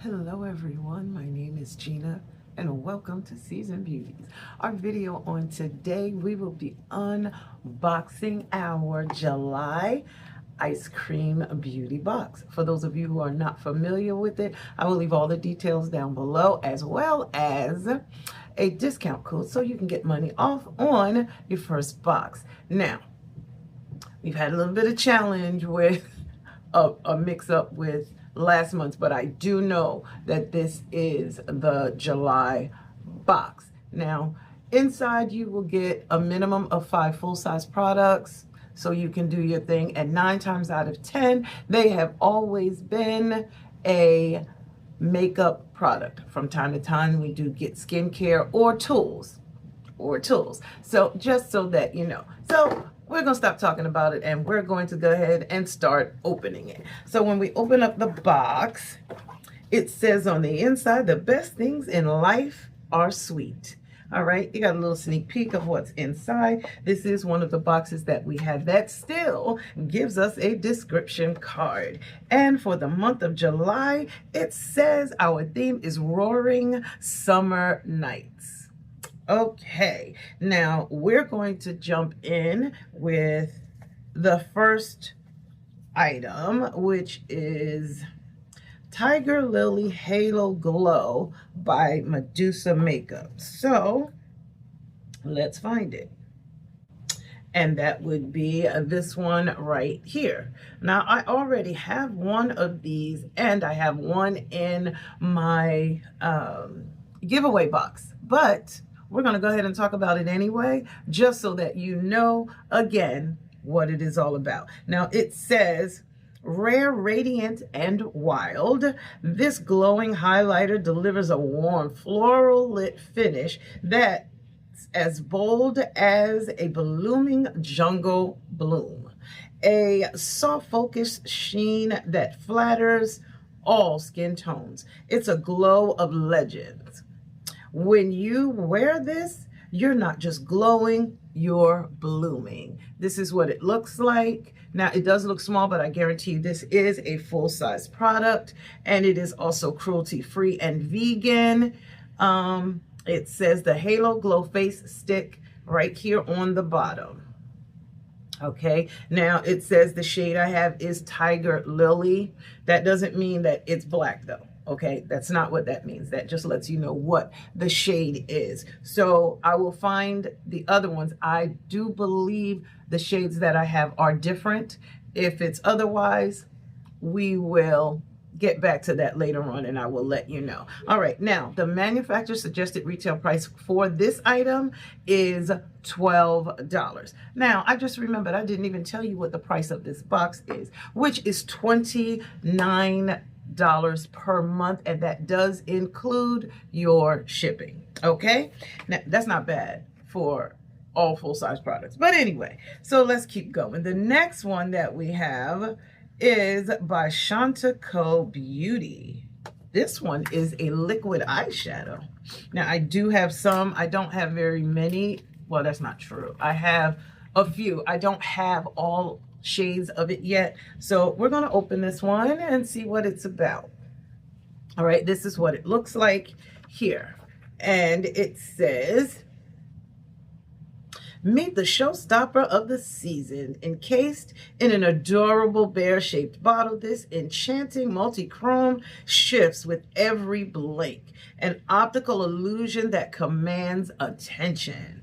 Hello everyone, my name is Gina and welcome to Season Beauties. Our video on today, we will be unboxing our July ice cream beauty box. For those of you who are not familiar with it, I will leave all the details down below as well as a discount code so you can get money off on your first box. Now, we've had a little bit of challenge with a mix-up with last month, but I do know that this is the July box. Now, inside you will get a minimum of 5 full-size products, so you can do your thing, and 9 times out of 10, they have always been a makeup product. From time to time, we do get skincare or tools. So just so that you know. So we're going to stop talking about it and we're going to go ahead and start opening it. So when we open up the box, it says on the inside, the best things in life are sweet. All right, you got a little sneak peek of what's inside. This is one of the boxes that we have that still gives us a description card. And for the month of July, it says our theme is Roaring Summer Nights. Okay, now we're going to jump in with the first item, which is Tiger Lily Halo Glow by Medusa Makeup. So let's find it. And that would be this one right here. Now, I already have one of these, and I have one in my giveaway box, but we're going to go ahead and talk about it anyway, just so that you know, again, what it is all about. Now, it says, rare, radiant, and wild. This glowing highlighter delivers a warm, floral lit finish that's as bold as a blooming jungle bloom. A soft focus sheen that flatters all skin tones. It's a glow of legends. When you wear this, you're not just glowing, you're blooming. This is what it looks like. Now, it does look small, but I guarantee you this is a full-size product, and it is also cruelty-free and vegan. It says the Halo Glow Face Stick right here on the bottom. Okay, now it says the shade I have is Tiger Lily. That doesn't mean that it's black though. Okay, that's not what that means. That just lets you know what the shade is. So I will find the other ones. I do believe the shades that I have are different. If it's otherwise, we will get back to that later on and I will let you know. All right, now the manufacturer suggested retail price for this item is $12. Now, I just remembered I didn't even tell you what the price of this box is, which is $29 per month, and that does include your shipping. Okay, now that's not bad for all full-size products, but anyway, so let's keep going. The next one that we have is by CHANTICO Beauty. This one is a liquid eyeshadow. Now, I do have some. I don't have very many. Well, that's not true. I have a few. I don't have all shades of it yet. So we're going to open this one and see what it's about. All right, this is what it looks like here. And it says, meet the showstopper of the season. Encased in an adorable bear-shaped bottle, this enchanting multi-chrome shifts with every blink. An optical illusion that commands attention.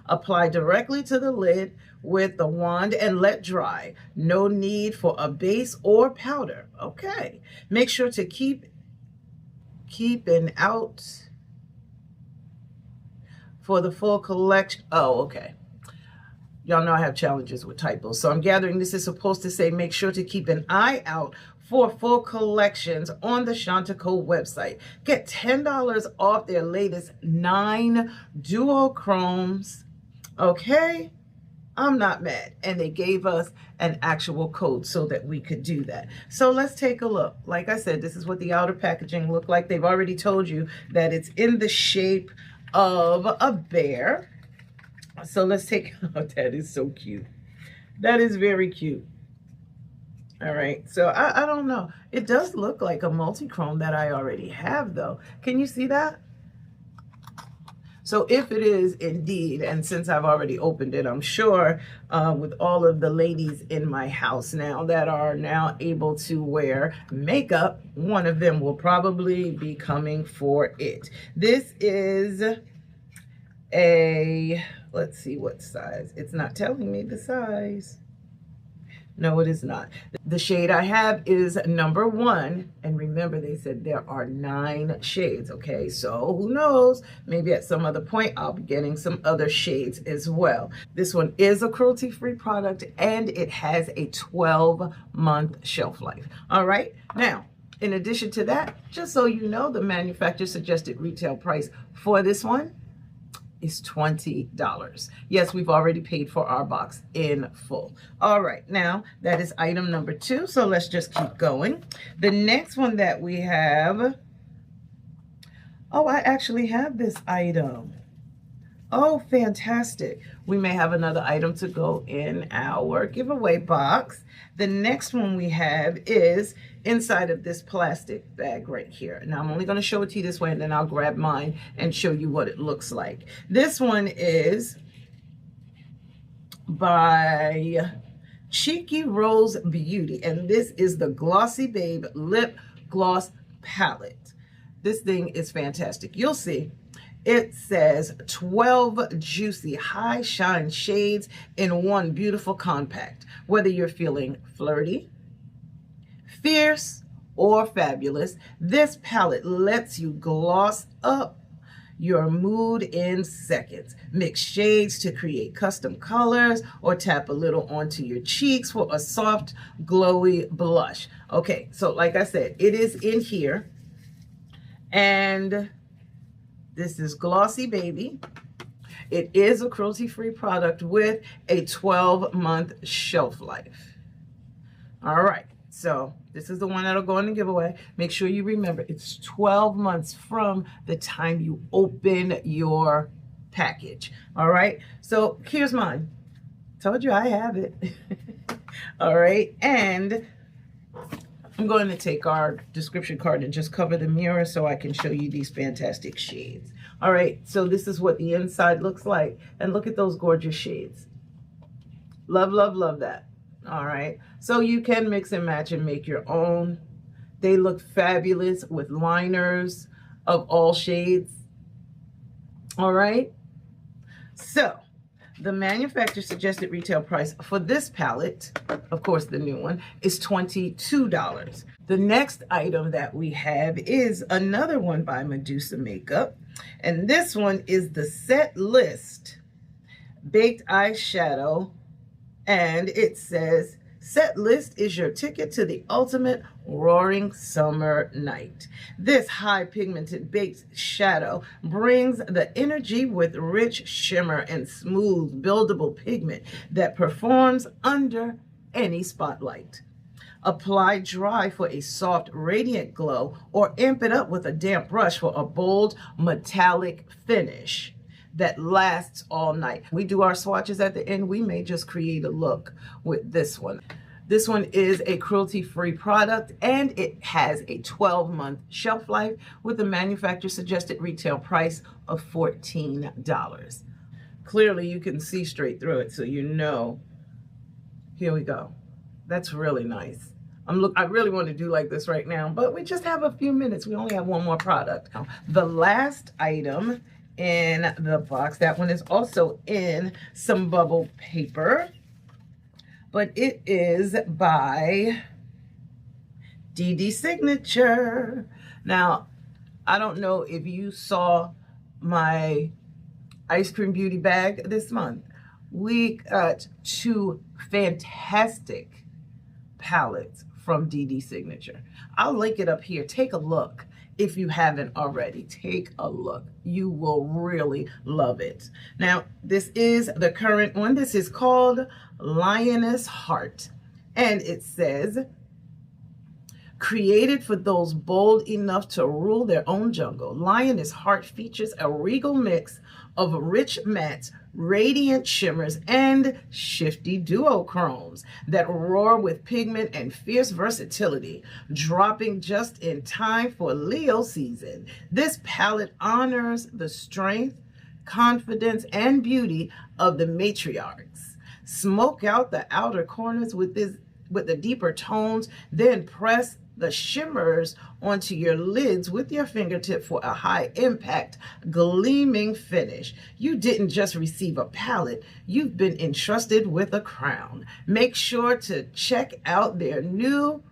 Apply directly to the lid with the wand and let dry. No need for a base or powder. Okay. Make sure to keep an out for the full collection. Oh, okay. Y'all know I have challenges with typos. So I'm gathering this is supposed to say make sure to keep an eye out for full collections on the CHANTICO website. Get $10 off their latest 9 duochromes. Okay, I'm not mad. And they gave us an actual code so that we could do that. So let's take a look. Like I said, this is what the outer packaging looked like. They've already told you that it's in the shape of a bear. So let's take, oh, that is so cute. That is very cute. All right, so I don't know. It does look like a multi-chrome that I already have though. Can you see that? So if it is indeed, and since I've already opened it, I'm sure with all of the ladies in my house now that are now able to wear makeup, one of them will probably be coming for it. This is a, let's see what size. It's not telling me the size. No, it is not. The shade I have is number 1. And remember, they said there are 9 shades, okay? So who knows? Maybe at some other point, I'll be getting some other shades as well. This one is a cruelty-free product, and it has a 12-month shelf life. All right? Now, in addition to that, just so you know, the manufacturer suggested retail price for this one is $20. Yes, we've already paid for our box in full. All right, now that is item number 2. So let's just keep going. The next one that we have, oh, I actually have this item. Oh, fantastic. We may have another item to go in our giveaway box. The next one we have is inside of this plastic bag right here. Now, I'm only going to show it to you this way, and then I'll grab mine and show you what it looks like. This one is by Cheeky Rose Beauty, and this is the Glossy Babe Lip Gloss Palette. This thing is fantastic. You'll see. It says 12 juicy high shine shades in one beautiful compact. Whether you're feeling flirty, fierce, or fabulous, this palette lets you gloss up your mood in seconds. Mix shades to create custom colors or tap a little onto your cheeks for a soft, glowy blush. Okay, so like I said, it is in here, and this is Glossy Baby. It is a cruelty-free product with a 12-month shelf life. All right, so this is the one that'll go in the giveaway. Make sure you remember it's 12 months from the time you open your package. All right, so here's mine. Told you I have it. All right, and I'm going to take our description card and just cover the mirror so I can show you these fantastic shades. All right, so this is what the inside looks like. And look at those gorgeous shades. Love, love, love that. All right, so you can mix and match and make your own. They look fabulous with liners of all shades. All right, so the manufacturer suggested retail price for this palette, of course the new one, is $22. The next item that we have is another one by Medusa Makeup, and this one is the Set List Baked Eyeshadow, and it says, Set List is your ticket to the ultimate roaring summer night. This high pigmented baked shadow brings the energy with rich shimmer and smooth buildable pigment that performs under any spotlight. Apply dry for a soft radiant glow, or amp it up with a damp brush for a bold metallic finish that lasts all night. We do our swatches at the end. We may just create a look with this one. This one is a cruelty-free product, and it has a 12-month shelf life with a manufacturer suggested retail price of $14. Clearly, you can see straight through it, so you know. Here we go. That's really nice. I really want to do like this right now, but we just have a few minutes. We only have one more product. The last item in the box, that one is also in some bubble paper, but it is by DD Signature. Now, I don't know if you saw my ice cream beauty bag this month. We got 2 fantastic palettes from DD Signature. I'll link it up here. Take a look. If you haven't already, take a look. You will really love it. Now, this is the current one. This is called Lioness Heart. And it says, created for those bold enough to rule their own jungle, Lioness Heart features a regal mix of rich mattes, radiant shimmers, and shifty duochromes that roar with pigment and fierce versatility, dropping just in time for Leo season. This palette honors the strength, confidence, and beauty of the matriarchs. Smoke out the outer corners with the deeper tones, then press the shimmers onto your lids with your fingertip for a high impact, gleaming finish. You didn't just receive a palette, you've been entrusted with a crown. Make sure to check out their new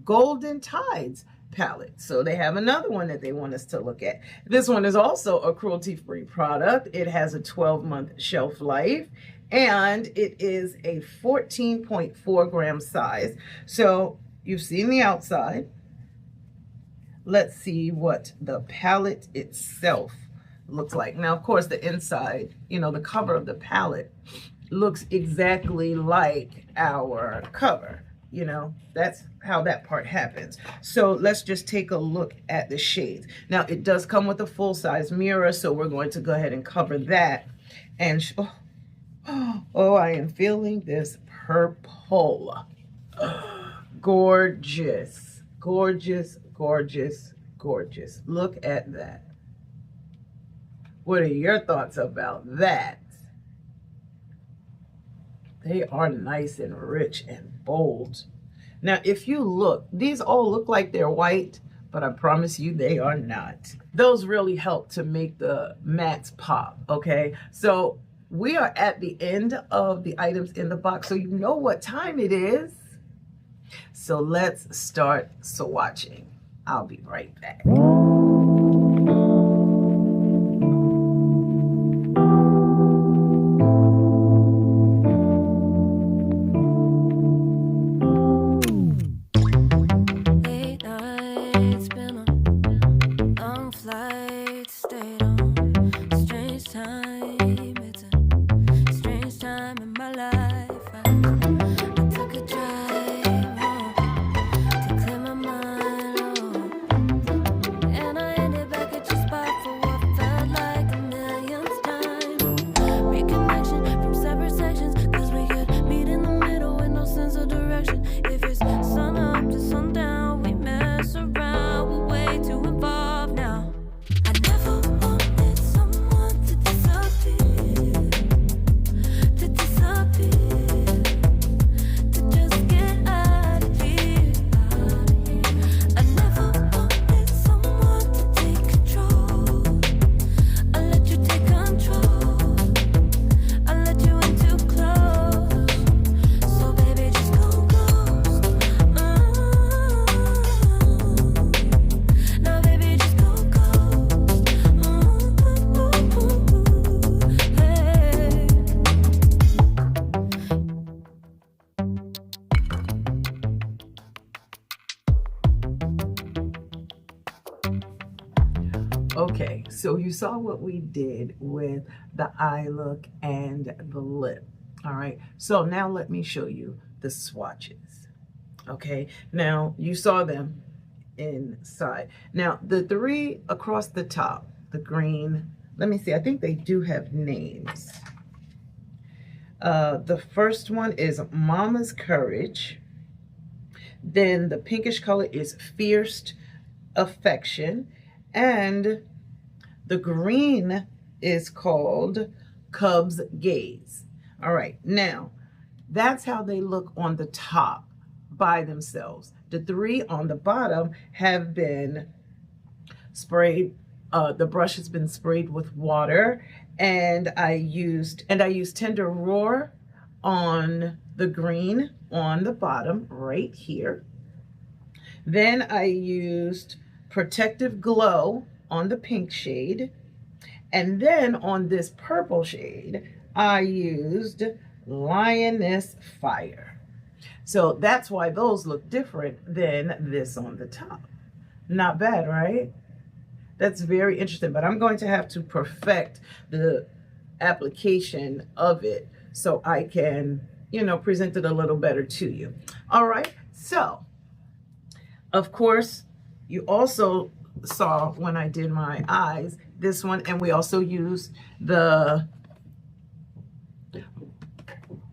Golden Tides palette. So they have another one that they want us to look at. This one is also a cruelty-free product. It has a 12-month shelf life, and it is a 14.4 gram size. So you've seen the outside. Let's see what the palette itself looks like. Now, of course, the inside, you know, the cover of the palette looks exactly like our cover. You know, that's how that part happens. So let's just take a look at the shades. Now, it does come with a full-size mirror, so we're going to go ahead and cover that. And oh, I am feeling this purple. Gorgeous, gorgeous, gorgeous, gorgeous. Look at that. What are your thoughts about that? They are nice and rich and bold. Now, if you look, these all look like they're white, but I promise you they are not. Those really help to make the mattes pop, okay? So we are at the end of the items in the box, so you know what time it is. So let's start swatching. I'll be right back. Okay, so you saw what we did with the eye look and the lip. All right, so now let me show you the swatches. Okay, now you saw them inside. Now the three across the top, the green, let me see, I think they do have names. The first one is Mama's Courage. Then the pinkish color is Fierce Affection. And the green is called Cub's Gaze. All right, now that's how they look on the top by themselves. The three on the bottom have been sprayed. The brush has been sprayed with water, and I used Tender Roar on the green on the bottom right here. Then I used Protective Glow on the pink shade, and then on this purple shade I used Lioness Fire. So that's why those look different than this on the top. Not bad, right? That's very interesting, but I'm going to have to perfect the application of it so I can, you know, present it a little better to you. All right, so of course, you also saw when I did my eyes this one, and we also used the,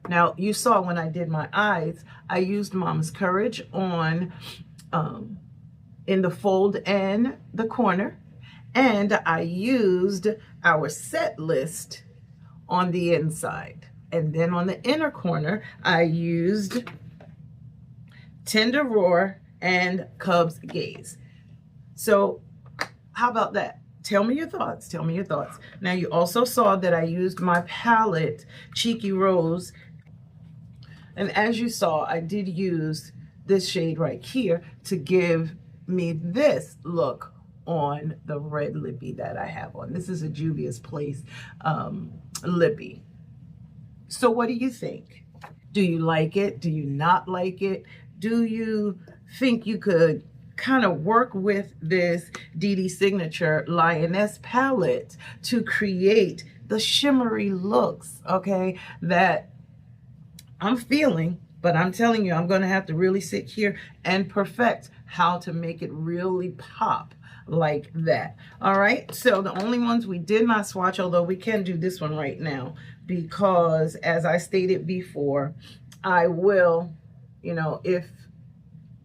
now you saw when I did my eyes, I used Mama's Courage on in the fold and the corner, and I used our set list on the inside. And then on the inner corner, I used Tender Roar and Cub's Gaze. So how about that? Tell me your thoughts. Tell me your thoughts. Now, you also saw that I used my palette, Cheeky Rose. And as you saw, I did use this shade right here to give me this look on the red lippy that I have on. This is a Juvia's Place lippy. So what do you think? Do you like it? Do you not like it? Do you think you could kind of work with this DD Signature Lioness palette to create the shimmery looks, okay, that I'm feeling? But I'm telling you, I'm going to have to really sit here and perfect how to make it really pop like that. All right, so the only ones we did not swatch, although we can do this one right now, because as I stated before, I will, you know, if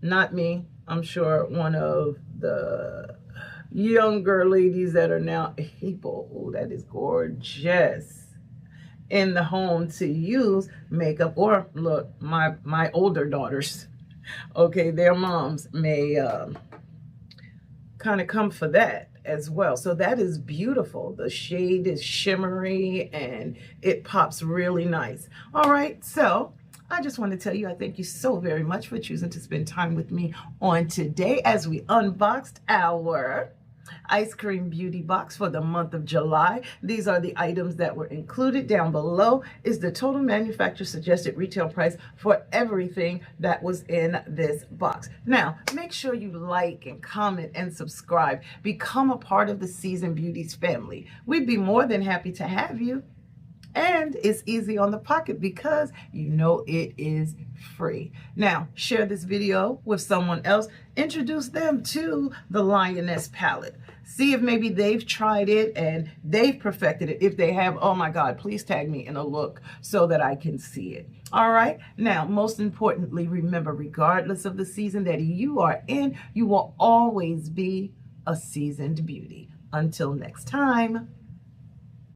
not me, I'm sure one of the younger ladies that are now able, oh, that is gorgeous, in the home to use makeup, or look, my older daughters, okay, their moms may kind of come for that as well. So that is beautiful. The shade is shimmery and it pops really nice. All right, so I just want to tell you, I thank you so very much for choosing to spend time with me on today as we unboxed our Ice Cream Beauty Box for the month of July. These are the items that were included. Down below is the total manufacturer suggested retail price for everything that was in this box. Now, make sure you like and comment and subscribe. Become a part of the Seasoned Beauties family. We'd be more than happy to have you. And it's easy on the pocket because you know it is free. Now, share this video with someone else. Introduce them to the Lioness palette. See if maybe they've tried it and they've perfected it. If they have, oh my God, please tag me in a look so that I can see it. All right. Now, most importantly, remember, regardless of the season that you are in, you will always be a seasoned beauty. Until next time.